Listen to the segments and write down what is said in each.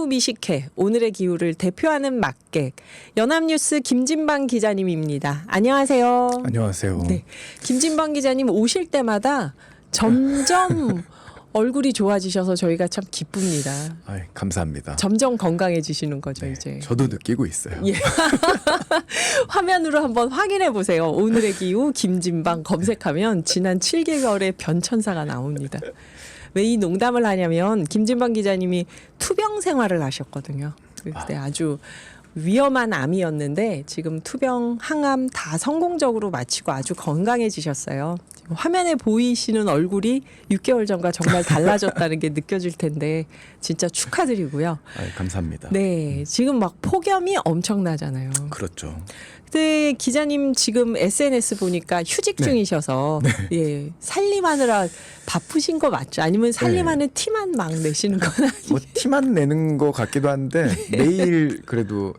기후 미식회 오늘의 기후를 대표하는 막객 연합뉴스 김진방 기자님입니다. 안녕하세요. 안녕하세요. 네, 김진방 기자님 오실 때마다 점점 얼굴이 좋아지셔서 저희가 참 기쁩니다. 아이, 감사합니다. 점점 건강해지시는 거죠, 네, 이제. 저도 느끼고 있어요. 예. 화면으로 한번 확인해 보세요. 오늘의 기후 김진방 검색하면 지난 7개월의 변천사가 나옵니다. 왜 이 농담을 하냐면 김진방 기자님이 투병 생활을 하셨거든요. 그때 아주 위험한 암이었는데 지금 투병, 항암 다 성공적으로 마치고 아주 건강해지셨어요. 지금 화면에 보이시는 얼굴이 6개월 전과 정말 달라졌다는 게 느껴질 텐데 진짜 축하드리고요. 아이, 감사합니다. 네, 지금 막 폭염이 엄청나잖아요. 그렇죠. 근데 기자님 지금 SNS 보니까 휴직 네. 중이셔서 예, 살림하느라 바쁘신 거 맞죠? 아니면 살림하는 티만 막 내시는 건 아니에요? 뭐 티만 내는 것 같기도 한데 매일 그래도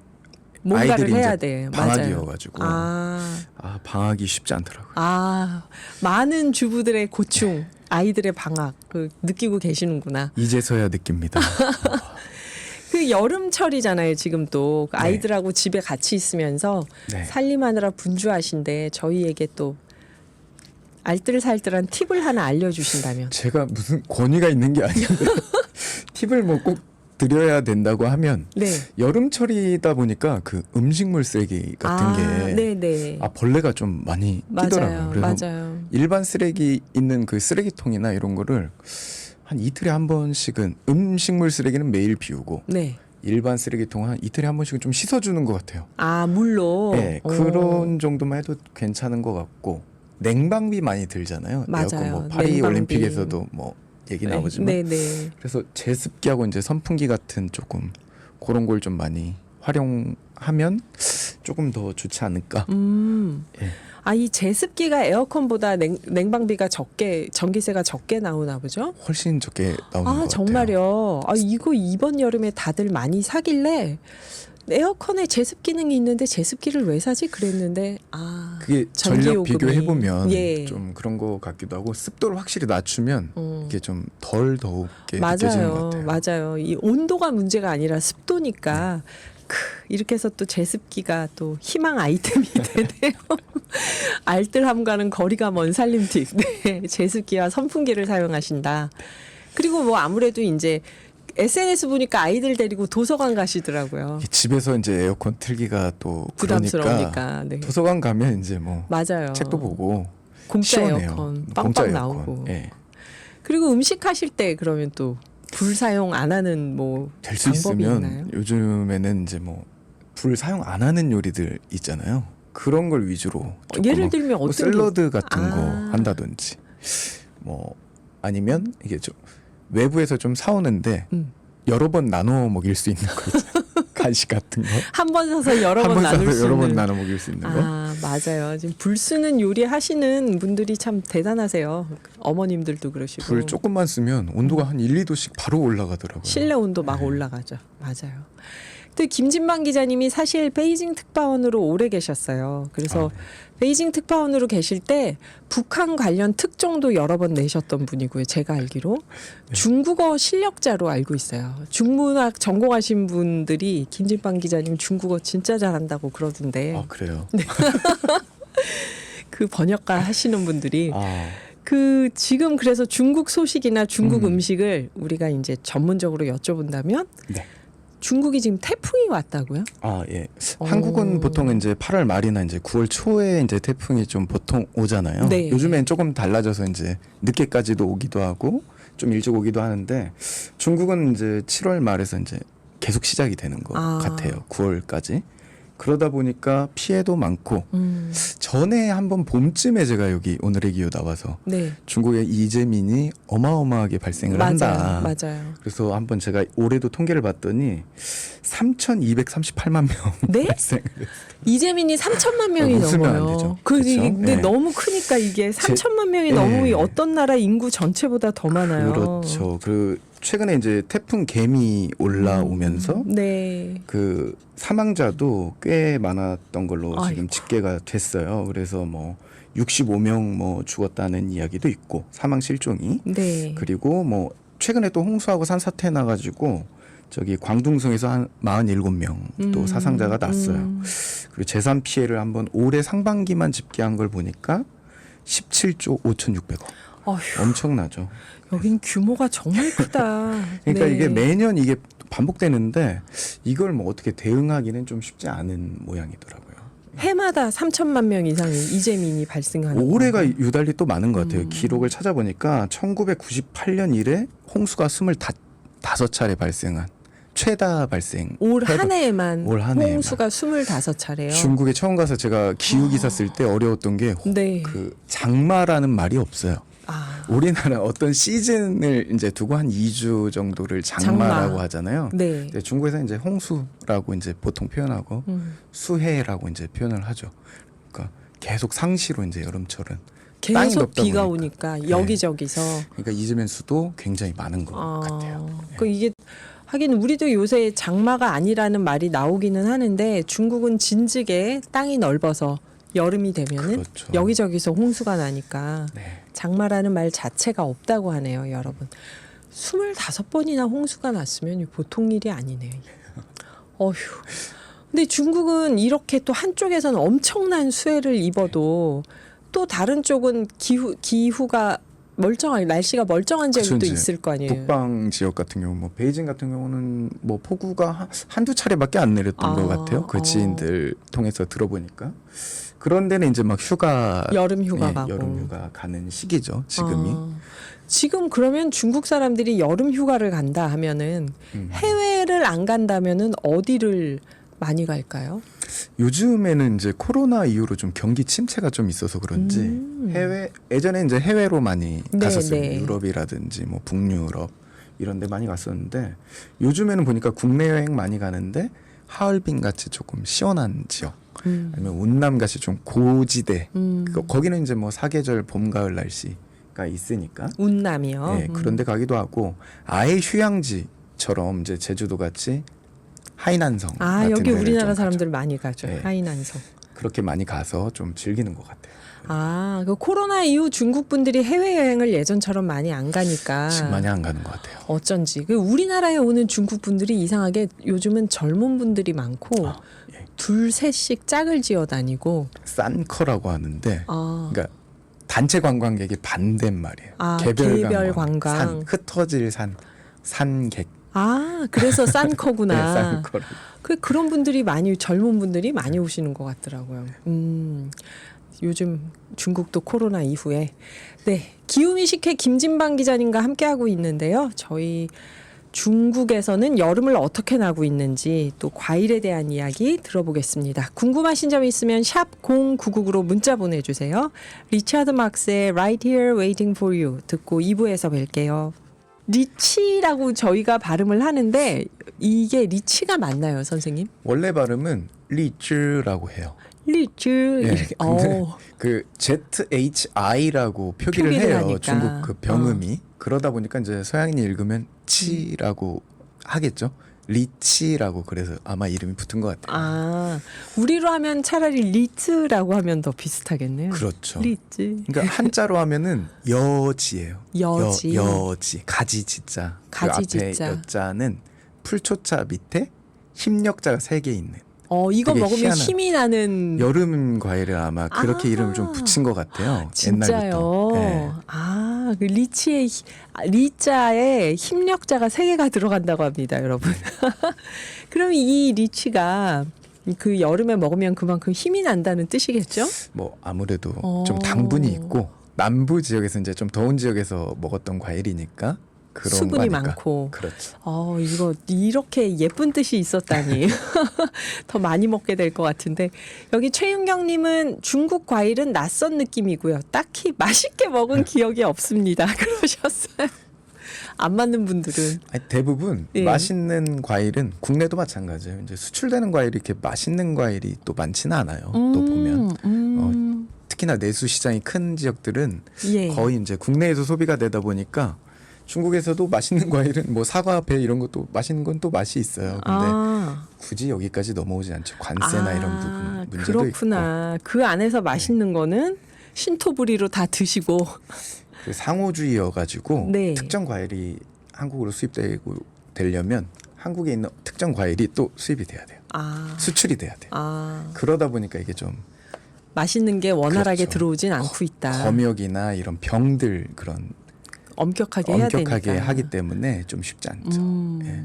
뭔가를 아이들이 해야 이제 돼. 방학이어가지고 아, 방학이 쉽지 않더라고요. 아, 많은 주부들의 고충, 아이들의 방학 그 느끼고 계시는구나. 이제서야 느낍니다. 그 여름철이잖아요. 지금 또 네. 아이들하고 집에 같이 있으면서 네. 살림하느라 분주하신데 저희에게 또 알뜰살뜰한 팁을 하나 알려주신다면. 제가 무슨 권위가 있는 게 아닌데 팁을 뭐 꼭 드려야 된다고 하면 네. 여름철이다 보니까 그 음식물 쓰레기 같은 게 네네. 벌레가 좀 많이 뛰더라고요. 맞아요. 그래서 맞아요. 일반 쓰레기 있는 그 쓰레기통이나 이런 거를 한 이틀에 한 번씩은 음식물 쓰레기는 매일 비우고 네. 일반 쓰레기통은 한 이틀에 한 번씩은 좀 씻어주는 것 같아요. 아, 물로. 네, 그런 정도만 해도 괜찮은 것 같고 냉방비 많이 들잖아요. 맞아요. 에어컨 뭐 파리 냉방비. 올림픽에서도 뭐 얘기 나오지만 네네. 그래서 제습기하고 이제 선풍기 같은 조금 그런 걸 좀 많이 활용하면 조금 더 좋지 않을까. 예. 아, 이 제습기가 에어컨보다 냉방비가 적게, 전기세가 적게 나오나 보죠? 훨씬 적게 나오는 것 같아요. 정말요? 아, 이거 이번 여름에 다들 많이 사길래 에어컨에 제습 기능이 있는데 제습기를 왜 사지? 그랬는데, 그게 전기 전력 요금이. 비교해 보면 예. 좀 그런 거 같기도 하고 습도를 확실히 낮추면 이게 좀 덜 더욱게 느껴지는 것 맞아요. 같아요. 맞아요. 이 온도가 문제가 아니라 습도니까. 이렇게 해서 또 제습기가 또 희망 아이템이 되네요. 알뜰함과는 거리가 먼 살림팁. 네, 제습기와 선풍기를 사용하신다. 그리고 뭐 아무래도 이제 SNS 보니까 아이들 데리고 도서관 가시더라고요. 집에서 이제 에어컨 틀기가 또 부담스러우니까. 네. 도서관 가면 이제 뭐 맞아요. 책도 보고 공짜 시원해요. 에어컨 공짜 빵빵 에어컨. 나오고. 예. 그리고 음식 하실 때 그러면 또 불 사용 안 하는 뭐 될 수 방법이 있으면 있나요? 요즘에는 이제 뭐 불 사용 안 하는 요리들 있잖아요. 그런 걸 위주로 조금 예를 들면 뭐 어떤 샐러드 같은 거 아. 한다든지 뭐 아니면 이게 좀 외부에서 좀 사오는데 여러 번 나눠 먹일 수 있는 거 있잖아요. 간식 같은 거. 한 번 사서 여러 번 한 번 나눌 사서 수 여러 번 있는. 나눠 먹일 수 있는 거. 맞아요. 지금 불 쓰는 요리 하시는 분들이 참 대단하세요. 어머님들도 그러시고. 불 조금만 쓰면 온도가 한 1, 2도씩 바로 올라가더라고요. 실내 온도 막 네. 올라가죠. 맞아요. 근데 김진방 기자님이 사실 베이징 특파원으로 오래 계셨어요. 그래서 네. 베이징 특파원으로 계실 때 북한 관련 특종도 여러 번 내셨던 분이고요. 제가 알기로 중국어 실력자로 알고 있어요. 중문학 전공하신 분들이 김진방 기자님 중국어 진짜 잘한다고 그러던데 그래요. 그 번역가 하시는 분들이 아, 그 지금 그래서 중국 소식이나 중국 음식을 우리가 이제 전문적으로 여쭤본다면 네. 중국이 지금 태풍이 왔다고요? 예. 한국은 보통 이제 8월 말이나 이제 9월 초에 이제 태풍이 좀 보통 오잖아요. 네. 요즘엔 조금 달라져서 이제 늦게까지도 오기도 하고 좀 일찍 오기도 하는데 중국은 이제 7월 말에서 이제 계속 시작이 되는 것 같아요. 9월까지. 그러다 보니까 피해도 많고 전에 한번 봄쯤에 제가 여기 오늘의 기후 나와서 네. 중국의 이재민이 어마어마하게 발생을 한다. 맞아요. 그래서 한번 제가 올해도 통계를 봤더니 3,238만 명 네? 발생을 했어요. 이재민이 3천만 명이 웃으면 안 넘어요. 되죠. 근데 네. 너무 크니까 이게 3천만 명이 네. 넘으면 어떤 나라 인구 전체보다 더 많아요. 그렇죠. 그 최근에 이제 태풍 개미 올라오면서 네. 그 사망자도 꽤 많았던 걸로 지금 아이고. 집계가 됐어요. 그래서 뭐 65명 뭐 죽었다는 이야기도 있고 사망 실종이 네. 그리고 뭐 최근에 또 홍수하고 산사태 나가지고 저기 광둥성에서 한 47명 또 사상자가 났어요. 그리고 재산 피해를 한번 올해 상반기만 집계한 걸 보니까 17조 5,600억. 어휴, 엄청나죠. 여긴 규모가 정말 크다. 그러니까 네. 이게 매년 이게 반복되는데 이걸 뭐 어떻게 대응하기는 좀 쉽지 않은 모양이더라고요. 해마다 3천만 명 이상의 이재민이 발생하는 올해가 건가요? 유달리 또 많은 것 같아요. 기록을 찾아보니까 1998년 이래 홍수가 25차례 발생한 최다 발생. 올 한 해에만 올한 해에만. 홍수가 25차례요. 중국에 처음 가서 제가 기후기사 쓸 때 어려웠던 게 네. 그 장마라는 말이 없어요. 아, 우리나라 어떤 시즌을 이제 두고 한 2주 정도를 장마라고 장마. 하잖아요. 네. 근데 중국에서 이제 홍수라고 이제 보통 표현하고 수해라고 이제 표현을 하죠. 그러니까 계속 상시로 이제 여름철은 땅이 계속 높다 비가 보니까. 오니까 여기저기서. 그러니까 이재민 수도 굉장히 많은 것 같아요. 그 이게 하긴 우리도 요새 장마가 아니라는 말이 나오기는 하는데 중국은 진즉에 땅이 넓어서 여름이 되면은 그렇죠. 여기저기서 홍수가 나니까 네. 장마라는 말 자체가 없다고 하네요, 여러분. 25번이나 홍수가 났으면 보통 일이 아니네. 어휴. 근데 중국은 이렇게 또 한쪽에서는 엄청난 수해를 입어도 또 다른 쪽은 기후가 멀쩡한 날씨가 멀쩡한 지역이 또 그쵸, 이제 있을 거 아니에요. 북방 지역 같은 경우 뭐 베이징 같은 경우는 뭐 폭우가 한두 차례밖에 안 내렸던 것 같아요. 그 지인들 통해서 들어보니까. 그런 데는 이제 막 휴가 여름 휴가 네, 가고. 여름 휴가 가는 시기죠. 지금이. 지금 그러면 중국 사람들이 여름 휴가를 간다 하면은 해외를 안 간다면은 어디를 많이 갈까요? 요즘에는 이제 코로나 이후로 좀 경기 침체가 좀 있어서 그런지 예전에 이제 해외로 많이 네, 갔었어요. 네. 유럽이라든지 뭐 북유럽 이런 데 많이 갔었는데 요즘에는 보니까 국내 여행 많이 가는데 하얼빈 같이 조금 시원한 지역 아니면 운남 같이 좀 고지대 거기는 이제 뭐 사계절 봄 가을 날씨가 있으니까 운남이요. 네, 그런 데 가기도 하고 아예 휴양지처럼 이제 제주도 같이 하이난성 아, 같은 여기 데를 우리나라 좀 사람들 가죠. 많이 가죠. 네. 하이난성. 그렇게 많이 가서 좀 즐기는 것 같아요. 아, 그 코로나 이후 중국 분들이 해외 여행을 예전처럼 많이 안 가니까 지금 많이 안 가는 것 같아요. 어쩐지 그 우리나라에 오는 중국 분들이 이상하게 요즘은 젊은 분들이 많고 예. 둘 셋씩 짝을 지어 다니고 싼커라고 하는데, 아, 그러니까 단체 관광객이 반대말이에요. 아, 개별, 개별 관광, 관광. 산, 흩어질 산객. 아, 그래서 싼 네, 커구나. 싼커. 그런 분들이 많이 젊은 분들이 많이 오시는 것 같더라고요. 요즘 중국도 코로나 이후에 네 기후미식회 김진방 기자님과 함께하고 있는데요. 저희 중국에서는 여름을 어떻게 나고 있는지 또 과일에 대한 이야기 들어보겠습니다. 궁금하신 점 있으면 샵 0999로 문자 보내주세요. 리차드 막스의 Right Here Waiting for You 듣고 2부에서 뵐게요. 리치라고 저희가 발음을 하는데 이게 리치가 맞나요, 선생님? 원래 발음은 리츠라고 해요. 리츠 예, 이렇게. 근데 그 ZHI라고 표기를 해요. 하니까. 중국 그 병음이. 그러다 보니까 이제 서양인이 읽으면 치라고 하겠죠. 리치라고 그래서 아마 이름이 붙은 것 같아요. 아, 우리로 하면 차라리 리츠라고 하면 더 비슷하겠네요. 그렇죠. 리츠. 그러니까 한자로 하면은 여지예요. 여지. 여지. 가지지자. 가지지자. 그 앞에 여자는 풀초자 밑에 힘력자가 3개 있는. 이거 되게 먹으면 희한한- 힘이 나는. 여름 과일을 아마 그렇게 아. 이름을 좀 붙인 것 같아요. 진짜요. 옛날부터. 네. 아, 그 리치의 리자에 힘력자가 3개가 들어간다고 합니다, 여러분. 그럼 이 리치가 그 여름에 먹으면 그만큼 힘이 난다는 뜻이겠죠? 뭐 아무래도 어. 좀 당분이 있고 남부 지역에서 이제 좀 더운 지역에서 먹었던 과일이니까 그런 수분이 거니까. 많고. 그렇죠. 이거 이렇게 예쁜 뜻이 있었다니 더 많이 먹게 될 것 같은데 여기 최윤경님은 중국 과일은 낯선 느낌이고요. 딱히 맛있게 먹은 기억이 없습니다. 그러셨어요. 안 맞는 분들은 아니, 대부분 예. 맛있는 과일은 국내도 마찬가지예요. 이제 수출되는 과일이 이렇게 맛있는 과일이 또 많지는 않아요. 또 보면 특히나 내수 시장이 큰 지역들은 예. 거의 이제 국내에서 소비가 되다 보니까 중국에서도 맛있는 과일은 뭐 사과, 배 이런 것도 맛있는 건 또 맛이 있어요. 근데 굳이 여기까지 넘어오지 않죠. 관세나 이런 부분 문제도 그렇구나. 그 안에서 맛있는 거는 신토부리로 다 드시고. 있고 그 상호주의여가지고 네. 특정 과일이 한국으로 수입되고 되려면 한국에 있는 특정 과일이 또 수입이 돼야 돼요. 아, 수출이 돼야 돼요. 아, 그러다 보니까 이게 좀 맛있는 게 원활하게 그렇죠. 들어오진 않고 있다. 검역이나 이런 병들 그런 엄격하게 해야 엄격하게 되니까. 하기 때문에 좀 쉽지 않죠. 예.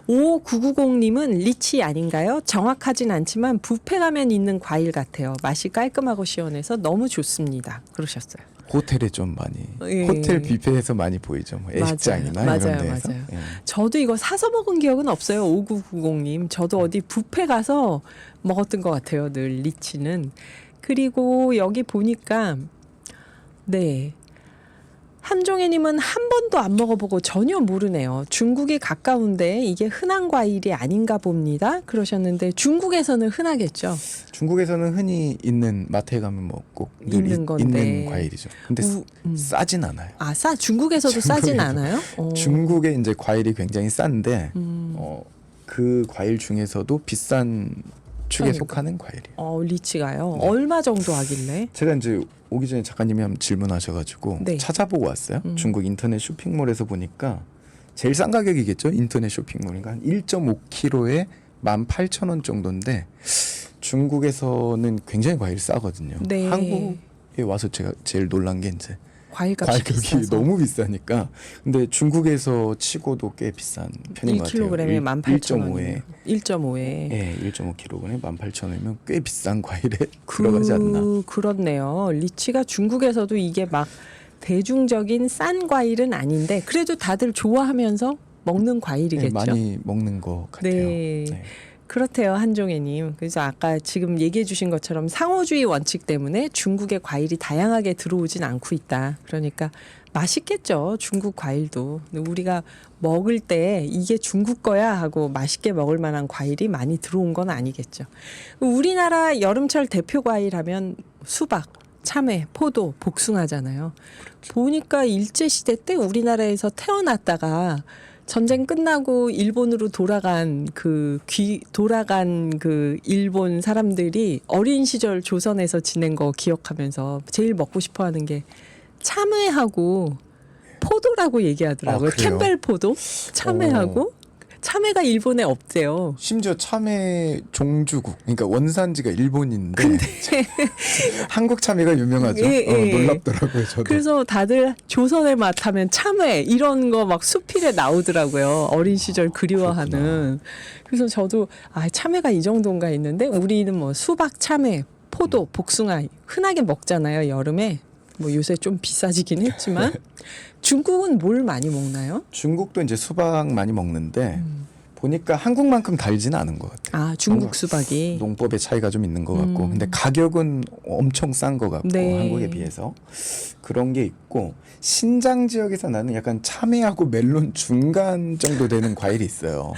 5990님은 리치 아닌가요? 정확하진 않지만 뷔페 가면 있는 과일 같아요. 맛이 깔끔하고 시원해서 너무 좋습니다. 그러셨어요. 호텔에 좀 많이 예. 호텔 뷔페에서 많이 보이죠. 뭐 애식장이나 맞아요. 이런 맞아요. 데서. 맞아요. 예. 저도 이거 사서 먹은 기억은 없어요. 5990님. 저도 어디 뷔페 가서 먹었던 것 같아요. 늘 리치는. 그리고 여기 보니까 네. 한종혜님은 한 번도 안 먹어보고 전혀 모르네요. 중국이 가까운데 이게 흔한 과일이 아닌가 봅니다. 그러셨는데 중국에서는 흔하겠죠. 중국에서는 흔히 있는 마트에 가면 뭐 꼭 늘 있는 건데. 있는 과일이죠. 근데 싸진 않아요. 아, 중국에서도 싸진 중국에서. 않아요? 중국에 이제 과일이 굉장히 싼데 음. 그 과일 중에서도 비싼 축에 그러니까. 속하는 과일이에요. 리치가요. 네. 얼마 정도 하길래? 제가 이제 오기 전에 작가님이 한번 질문하셔가지고 네. 찾아보고 왔어요. 중국 인터넷 쇼핑몰에서 보니까 제일 싼 가격이겠죠. 인터넷 쇼핑몰이니까 한 1.5kg에 18,000원 정도인데 중국에서는 굉장히 과일 싸거든요. 네. 한국에 와서 제가 제일 놀란 게 이제 과일값이 가격이 비싸서. 너무 비싸니까. 근데 중국에서 치고도 꽤 비싼 편인 것 같아요. 1kg에 18,000원이에요. 1.5에. 1.5에 예, 1.5kg에 18,000원이면 꽤 비싼 과일에 들어가지 않나. 그렇네요. 리치가 중국에서도 이게 막 대중적인 싼 과일은 아닌데 그래도 다들 좋아하면서 먹는 예, 과일이겠죠. 많이 먹는 것 같아요. 네. 네. 그렇대요, 한종혜님. 그래서 아까 지금 얘기해 주신 것처럼 상호주의 원칙 때문에 중국의 과일이 다양하게 들어오진 않고 있다. 그러니까 맛있겠죠, 중국 과일도. 근데 우리가 먹을 때 이게 중국 거야 하고 맛있게 먹을 만한 과일이 많이 들어온 건 아니겠죠. 우리나라 여름철 대표 과일 하면 수박, 참외, 포도, 복숭아잖아요. 보니까 일제시대 때 우리나라에서 태어났다가 전쟁 끝나고 일본으로 돌아간 그 일본 사람들이 어린 시절 조선에서 지낸 거 기억하면서 제일 먹고 싶어 하는 게 참외하고 포도라고 얘기하더라고요. 아, 그래요? 캠벨 포도? 참외하고 참외가 일본에 없대요. 심지어 참외 종주국, 그러니까 원산지가 일본인데 한국 참외가 유명하죠. 예, 예. 놀랍더라고요, 저도. 그래서 다들 조선의 맛 하면 참외 이런 거 막 수필에 나오더라고요. 어린 시절 그리워하는. 그래서 저도 참외가 이 정도인가 했는데 우리는 뭐 수박, 참외, 포도, 복숭아 흔하게 먹잖아요, 여름에. 뭐 요새 좀 비싸지긴 했지만 중국은 뭘 많이 먹나요? 중국도 이제 수박 많이 먹는데 보니까 한국만큼 달지는 않은 것 같아요. 중국 뭔가 수박이. 농법의 차이가 좀 있는 것 같고, 근데 가격은 엄청 싼 것 같고 네. 한국에 비해서 그런 게 있고, 신장 지역에서 나는 약간 참외하고 멜론 중간 정도 되는 과일이 있어요.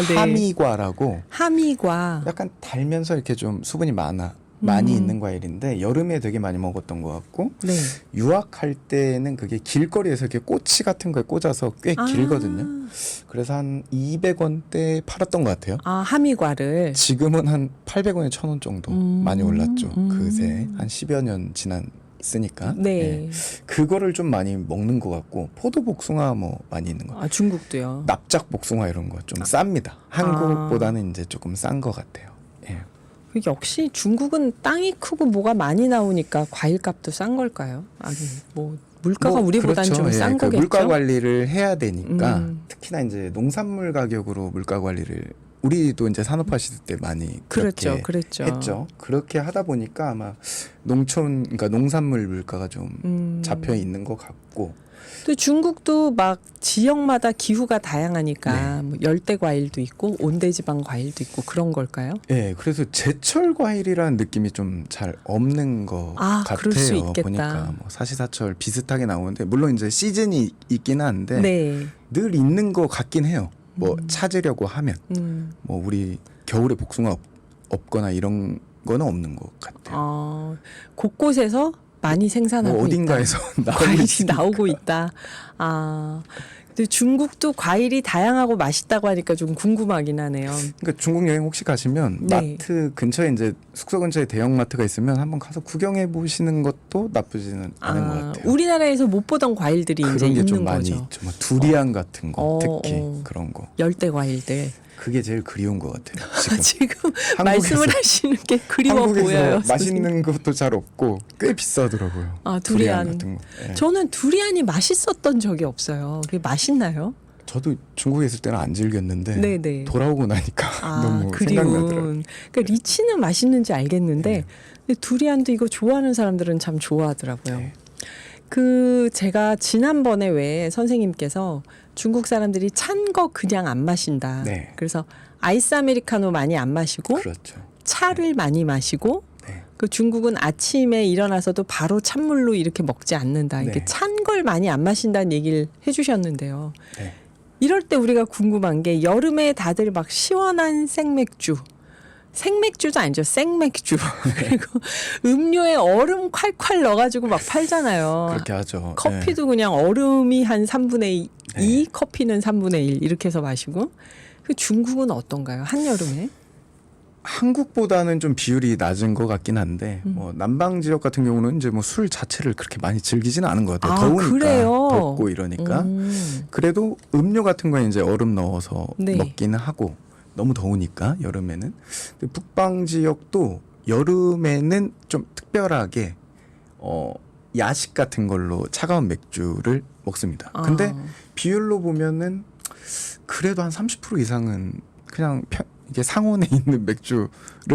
네. 하미과라고 하미과. 약간 달면서 이렇게 좀 수분이 많이 있는 과일인데 여름에 되게 많이 먹었던 것 같고, 네. 유학할 때는 그게 길거리에서 이렇게 꼬치 같은 거에 꽂아서 꽤 길거든요. 그래서 한 200원대 팔았던 것 같아요. 하미과를. 지금은 한 800원에 1,000원 정도 많이 올랐죠. 그새 한 10여 년 지났으니까. 네. 예. 그거를 좀 많이 먹는 것 같고, 포도 복숭아 뭐 많이 있는 것 같아요. 중국도요. 납작 복숭아 이런 거 좀 쌉니다. 한국보다는 이제 조금 싼 것 같아요. 예. 역시 중국은 땅이 크고 뭐가 많이 나오니까 과일값도 싼 걸까요? 아니 뭐 물가가 우리보단 그렇죠. 좀 싼 예, 그 거겠죠. 물가 관리를 해야 되니까 음. 특히나 이제 농산물 가격으로 물가 관리를 우리도 이제 산업화 시대 때 많이 그렇게 그랬죠. 했죠. 그렇게 하다 보니까 아마 그러니까 농산물 물가가 좀 잡혀 있는 것 같고. 또 중국도 막 지역마다 기후가 다양하니까 뭐 열대 과일도 있고 온대지방 과일도 있고 그런 걸까요? 예, 그래서 제철 과일이라는 느낌이 좀 잘 없는 것 같아요. 그럴 수 있겠다. 보니까 뭐 사시사철 비슷하게 나오는데, 물론 이제 시즌이 있긴 한데 네. 늘 있는 것 같긴 해요. 뭐 찾으려고 하면 뭐 우리 겨울에 복숭아 없거나 이런 거는 없는 것 같아요. 곳곳에서 많이 생산하고 뭐 어딘가에서 있다. 과일이 나오고 있다. 근데 중국도 과일이 다양하고 맛있다고 하니까 좀 궁금하긴 하네요. 그러니까 중국 여행 혹시 가시면 네. 마트 근처에 이제 숙소 근처에 대형 마트가 있으면 한번 가서 구경해 보시는 것도 나쁘지는 않은 것 같아요. 우리나라에서 못 보던 과일들이 이제 그런 게 있는 좀 많이 거죠. 있죠. 뭐 두리안 같은 거 특히 어. 그런 거. 열대 과일들. 그게 제일 그리운 것 같아요. 지금 지금 말씀을 하시는 게 그리워 한국에서 보여요. 맛있는 것도 잘 없고 꽤 비싸더라고요. 아, 두리안. 같은 거. 예. 저는 두리안이 맛있었던 적이 없어요. 그게 맛있나요? 저도 중국에 있을 때는 안 즐겼는데 네네. 돌아오고 나니까 너무 그리운. 생각나더라고요. 그러니까 리치는 맛있는지 알겠는데 네. 근데 두리안도 이거 좋아하는 사람들은 참 좋아하더라고요. 네. 그 제가 지난번에 왜 선생님께서 중국 사람들이 찬 거 그냥 안 마신다. 네. 그래서 아이스 아메리카노 많이 안 마시고 그렇죠. 차를 많이 마시고 네. 그 중국은 아침에 일어나서도 바로 찬물로 이렇게 먹지 않는다. 이게 네. 찬 걸 많이 안 마신다는 얘기를 해주셨는데요. 네. 이럴 때 우리가 궁금한 게 여름에 다들 막 시원한 생맥주, 생맥주도 아니죠, 생맥주 그리고 음료에 얼음 콸콸 넣어가지고 막 팔잖아요. 그렇게 하죠. 커피도 그냥 얼음이 한 3분의 2, 네. 커피는 3분의 1 이렇게 해서 마시고. 그 중국은 어떤가요? 한여름에? 한국보다는 좀 비율이 낮은 것 같긴 한데 뭐 남방 지역 같은 경우는 이제 뭐 술 자체를 그렇게 많이 즐기지는 않은 것 같아요. 더우니까 그래요? 덥고 이러니까 그래도 음료 같은 거에 이제 얼음 넣어서 네. 먹기는 하고 너무 더우니까 여름에는. 근데 북방 지역도 여름에는 좀 특별하게 야식 같은 걸로 차가운 맥주를 먹습니다. 근데 비율로 보면은 그래도 한 30% 이상은 그냥 이게 상온에 있는 맥주를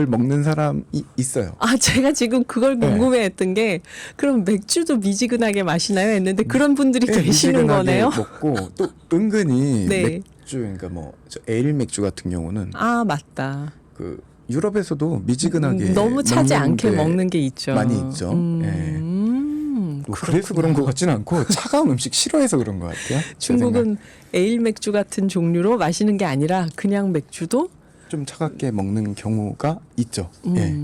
먹는 사람이 있어요. 제가 지금 그걸 네. 궁금해했던 게 그럼 맥주도 미지근하게 마시나요? 했는데 그런 분들이 네, 계시는 미지근하게 거네요. 먹고 또 은근히 네. 맥주 그러니까 뭐 에일 맥주 같은 경우는 맞다. 그 유럽에서도 미지근하게 너무 차지 않게 먹는데 먹는 게 있죠. 많이 있죠. 예. 뭐 그래서 그런 것 같지는 않고 차가운 음식 싫어해서 그런 것 같아요. 제 생각. 중국은 에일 맥주 같은 종류로 마시는 게 아니라 그냥 맥주도 좀 차갑게 먹는 경우가 있죠. 예.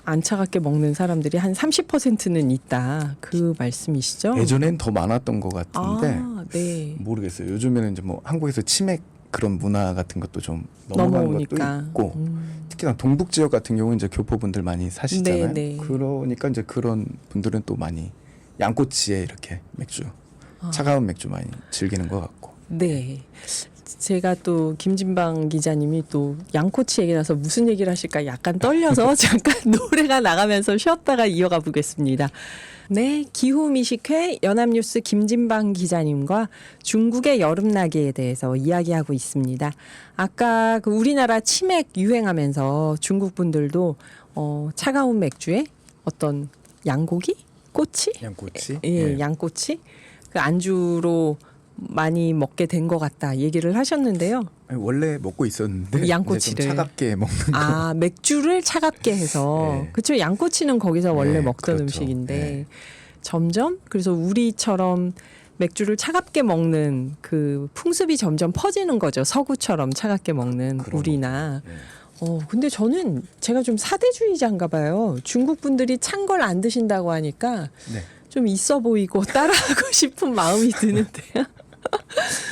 안 차갑게 먹는 사람들이 한 30%는 있다. 그 말씀이시죠? 예전엔 더 많았던 것 같은데 네. 모르겠어요. 요즘에는 이제 뭐 한국에서 치맥 그런 문화 같은 것도 좀 넘어간 넘어오니까. 것도 있고 특히나 동북 지역 같은 경우는 이제 교포분들 많이 사시잖아요. 네, 네. 그러니까 이제 그런 분들은 또 많이 양꼬치에 이렇게 맥주 차가운 맥주 많이 즐기는 것 같고. 네. 제가 또 김진방 기자님이 또 양꼬치 얘기 나서 무슨 얘기를 하실까 약간 떨려서 잠깐 노래가 나가면서 쉬었다가 이어가 보겠습니다. 네, 기후미식회 연합뉴스 김진방 기자님과 중국의 여름나기에 대해서 이야기하고 있습니다. 아까 그 우리나라 치맥 유행하면서 중국 분들도 차가운 맥주에 어떤 양고기? 꼬치? 양꼬치? 예, 양꼬치? 그 안주로 많이 먹게 된 것 같다 얘기를 하셨는데요. 아니, 원래 먹고 있었는데 양꼬치를. 이제 좀 차갑게 먹는 거. 맥주를 차갑게 해서 네. 그렇죠. 양꼬치는 거기서 원래 네, 먹던 그렇죠. 음식인데 네. 점점 그래서 우리처럼 맥주를 차갑게 먹는 그 풍습이 점점 퍼지는 거죠. 서구처럼 차갑게 먹는 그런 우리나. 네. 근데 저는 제가 좀 사대주의자인가 봐요. 중국 분들이 찬 걸 안 드신다고 하니까 네. 좀 있어 보이고 따라하고 싶은 마음이 드는데요.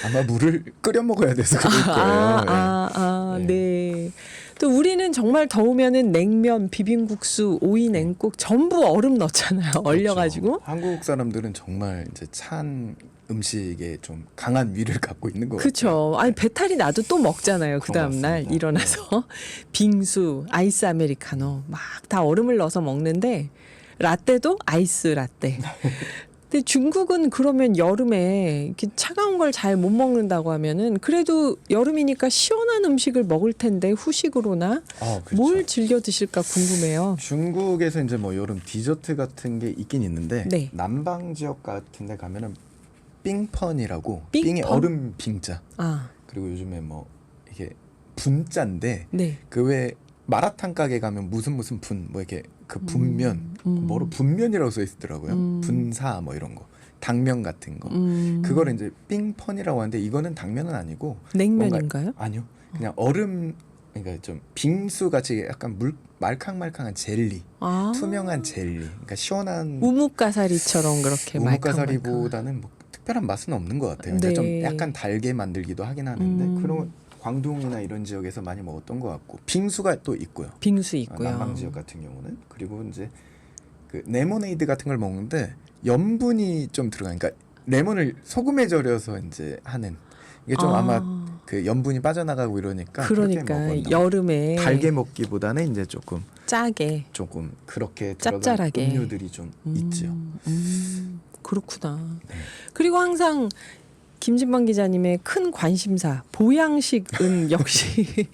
아마 물을 끓여 먹어야 돼서 그럴 거예요. 예. 네. 또 우리는 정말 더우면은 냉면, 비빔국수, 오이 냉국 전부 얼음 넣잖아요. 얼려가지고. 그렇죠. 한국 사람들은 정말 이제 찬 음식에 좀 강한 위를 갖고 있는 것 같아요. 그렇죠. 아니 배탈이 나도 또 먹잖아요. 그 그런 것 다음 날 같습니다. 일어나서 빙수, 아이스 아메리카노 막 다 얼음을 넣어서 먹는데 라떼도 아이스 라떼. 근데 중국은 그러면 여름에 이렇게 차가운 걸 잘 못 먹는다고 하면은 그래도 여름이니까 시원한 음식을 먹을 텐데 후식으로나 그렇죠. 뭘 즐겨 드실까 궁금해요. 중국에서 이제 뭐 여름 디저트 같은 게 있긴 있는데 네. 남방 지역 같은 데 가면은 삥펀이라고 삥펀? 삥이 얼음 빙자 아, 그리고 요즘에 뭐 이게 분자인데 네. 그 외 마라탕 가게 가면 무슨 분 뭐 이렇게 그 분면 뭐로 분면이라고 써 있더라고요. 분사 뭐 이런 거 당면 같은 거 그거를 이제 삥펀이라고 하는데 이거는 당면은 아니고 냉면인가요? 아니요 그냥 얼음 그러니까 좀 빙수 같이 약간 말캉말캉한 젤리 투명한 젤리 그러니까 시원한 우뭇가사리처럼 그렇게 말캉말캉. 우뭇가사리보다는 뭐 특별한 맛은 없는 것 같아요. 근데 네. 좀 약간 달게 만들기도 하긴 하는데 음. 그런 광동이나 이런 지역에서 많이 먹었던 것 같고 빙수가 또 있고요. 빙수 있고요. 남방 지역 같은 경우는 그리고 이제 그 레모네이드 같은 걸 먹는데 염분이 좀 들어가니까 레몬을 소금에 절여서 이제 하는 이게 좀 아마 그 염분이 빠져나가고 이러니까 그렇게 그러니까 먹었나. 여름에 달게 먹기보다는 이제 조금 그렇게 들어간 짭짤하게. 음료들이 좀 있죠. 그렇구나. 네. 그리고 항상 김진방 기자님의 큰 관심사 보양식은 역시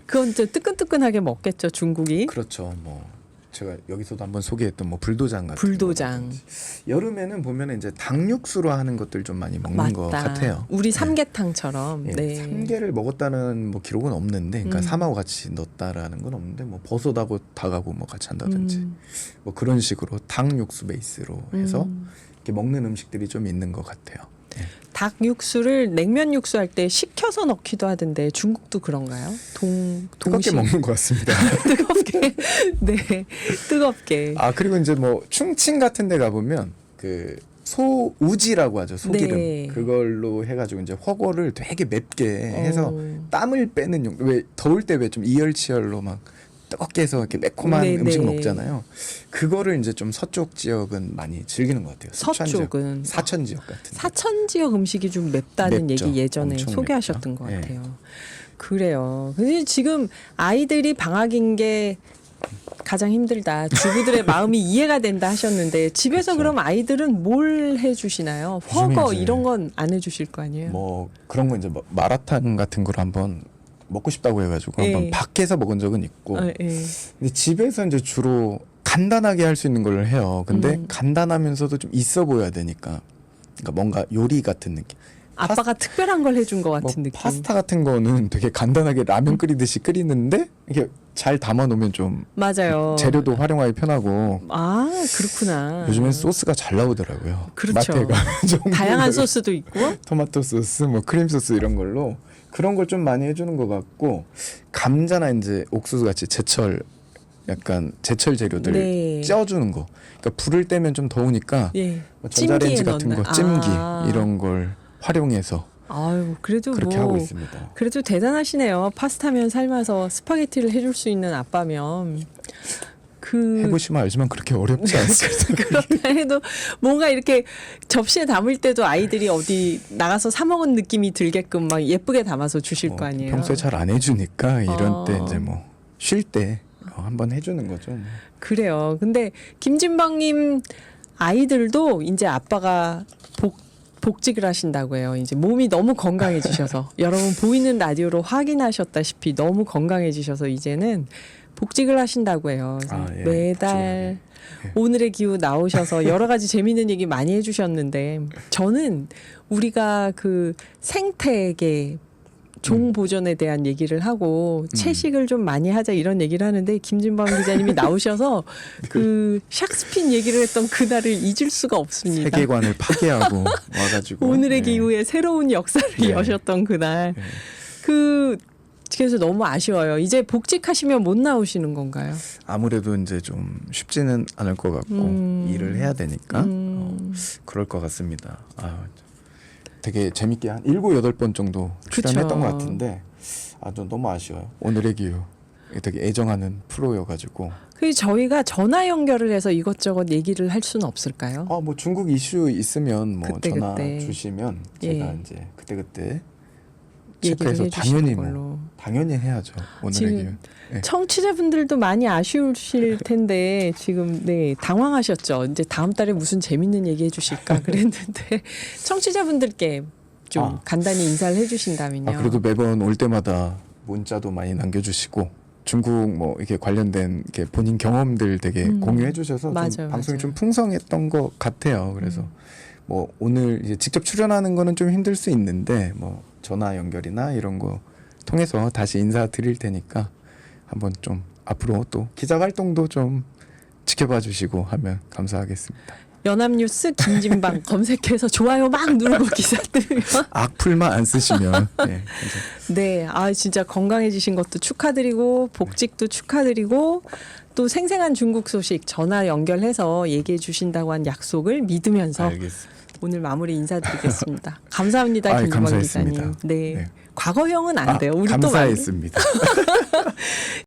그건 좀 뜨끈뜨끈하게 먹겠죠, 중국이. 그렇죠. 뭐 제가 여기서도 한번 소개했던 뭐 불도장 같은 불도장. 거라든지. 여름에는 보면 이제 닭육수로 하는 것들 좀 많이 먹는 것 같아요. 우리 삼계탕처럼. 예, 네. 삼계를 먹었다는 뭐 기록은 없는데, 그러니까 삼하고 같이 넣었다라는 건 없는데, 뭐 버섯하고 닭하고 뭐 같이 한다든지, 뭐 그런 식으로 닭 육수 베이스로 해서 이렇게 먹는 음식들이 좀 있는 것 같아요. 예. 닭 육수를 냉면 육수 할 때 식혀서 넣기도 하던데 중국도 그런가요? 뜨겁게 동식 먹는 것 같습니다. 뜨겁게 네 뜨겁게 아 그리고 이제 뭐 충칭 같은 데 가보면 그 소우지라고 하죠. 소기름. 네. 그걸로 해가지고 이제 허거를 되게 맵게 해서 어. 땀을 빼는 용. 왜 더울 때 왜 좀 이열치열로 막 뜨겁게 해서 이렇게 매콤한 네, 음식 네. 먹잖아요. 그거를 이제 좀 서쪽 지역은 많이 즐기는 것 같아요. 서천 지역. 서쪽은 사천 지역 같은. 데. 사천 지역 음식이 좀 맵다는 맵죠. 얘기 예전에 엄청 소개하셨던 맵죠. 것 예. 같아요. 그래요. 근데 지금 아이들이 방학인 게 가장 힘들다. 주부들의 마음이 이해가 된다 하셨는데 집에서 그렇죠. 그럼 아이들은 뭘 해주시나요? 요즘에 허거 이제 이런 건 안 해주실 거 아니에요? 뭐 그런 거 이제 뭐 마라탕 같은 걸 한번 먹고 싶다고 해가지고 예. 한번 밖에서 먹은 적은 있고. 예. 근데 집에서 이제 주로 간단하게 할 수 있는 걸 해요. 근데 간단하면서도 좀 있어 보여야 되니까. 그러니까 뭔가 요리 같은 느낌. 아빠가 특별한 걸 해준 것 같은 뭐 느낌. 파스타 같은 거는 되게 간단하게 라면 끓이듯이 끓이는데 이게 잘 담아 놓으면 좀 맞아요. 재료도 활용하기 편하고 아 그렇구나. 요즘엔 소스가 잘 나오더라고요. 그렇죠. 마트에 가면 정말 다양한 소스도 있고. 토마토 소스, 뭐 크림 소스 이런 걸로 그런 걸 좀 많이 해주는 것 같고 감자나 이제 옥수수 같이 약간 제철 재료들 네. 쪄주는 거. 그러니까 불을 떼면 좀 더우니까 예. 뭐 전자레인지 찜기에 같은 넣는. 거, 찜기 아. 이런 걸 활용해서 아유 그래도 그렇게 뭐 하고 있습니다. 그래도 대단하시네요. 파스타면 삶아서 스파게티를 해줄 수 있는 아빠면 그 해보시면 알지만 그렇게 어렵지 않습니다. 그렇다 해도 뭔가 이렇게 접시에 담을 때도 아이들이 어디 나가서 사 먹은 느낌이 들게끔 막 예쁘게 담아서 주실 거 아니에요. 평소에 잘 안 해주니까 이런 어. 때 이제 뭐 쉴 때 한번 해주는 거죠. 뭐. 그래요. 근데 김진방님 아이들도 이제 아빠가 복직을 하신다고 해요. 이제 몸이 너무 건강해지셔서 여러분 보이는 라디오로 확인하셨다시피 너무 건강해지셔서 이제는 복직을 하신다고 해요. 아, 예. 매달 오늘의 기후 나오셔서 여러 가지 재미있는 얘기 많이 해주셨는데 저는 우리가 그 생태계 종 보존에 대한 얘기를 하고 채식을 좀 많이 하자 이런 얘기를 하는데 김진방 기자님이 나오셔서 그 샥스핀 얘기를 했던 그날을 잊을 수가 없습니다. 세계관을 파괴하고 와가지고 오늘의 예. 기후에 새로운 역사를 예. 여셨던 그날 예. 그래서 너무 아쉬워요. 이제 복직하시면 못 나오시는 건가요? 아무래도 이제 좀 쉽지는 않을 것 같고 일을 해야 되니까 그럴 것 같습니다. 되게 재밌게 한 7, 8번 정도 출연했던 것 같은데 좀 너무 아쉬워요. 오늘의 기후 되게 애정하는 프로여가지고 그래서 저희가 전화 연결을 해서 이것저것 얘기를 할 수는 없을까요? 뭐 중국 이슈 있으면 뭐 그때, 전화 그때. 주시면 제가 예. 이제 그때 얘기를 체크해서 해주시는 당연히 걸로. 당연히 해야죠. 오늘의 지금 기후. 예. 청취자분들도 많이 아쉬우실 텐데 지금 네 당황하셨죠. 이제 다음 달에 무슨 재밌는 얘기 해주실까 그랬는데 청취자분들께 좀 간단히 인사를 해주신다면요. 그래도 매번 올 때마다 문자도 많이 남겨주시고 중국 뭐 이렇게 관련된 이렇게 본인 경험들 되게 공유해주셔서 좀 맞아요, 방송이 맞아요. 좀 풍성했던 것 같아요. 그래서 뭐 오늘 이제 직접 출연하는 거는 좀 힘들 수 있는데 뭐 전화 연결이나 이런 거 통해서 다시 인사드릴 테니까 한번 좀 앞으로 또 기자 활동도 좀 지켜봐 주시고 하면 감사하겠습니다. 연합뉴스 김진방 검색해서 좋아요 막 누르고 기사 뜨면 악플만 안 쓰시면 네, 네, 진짜 건강해지신 것도 축하드리고 복직도 축하드리고 또 생생한 중국 소식 전화 연결해서 얘기해 주신다고 한 약속을 믿으면서 알겠습니다. 오늘 마무리 인사드리겠습니다. 감사합니다, 아이, 김진방 감사했습니다. 기자님. 네. 네. 과거형은 안 돼요. 우리 또 감사했습니다.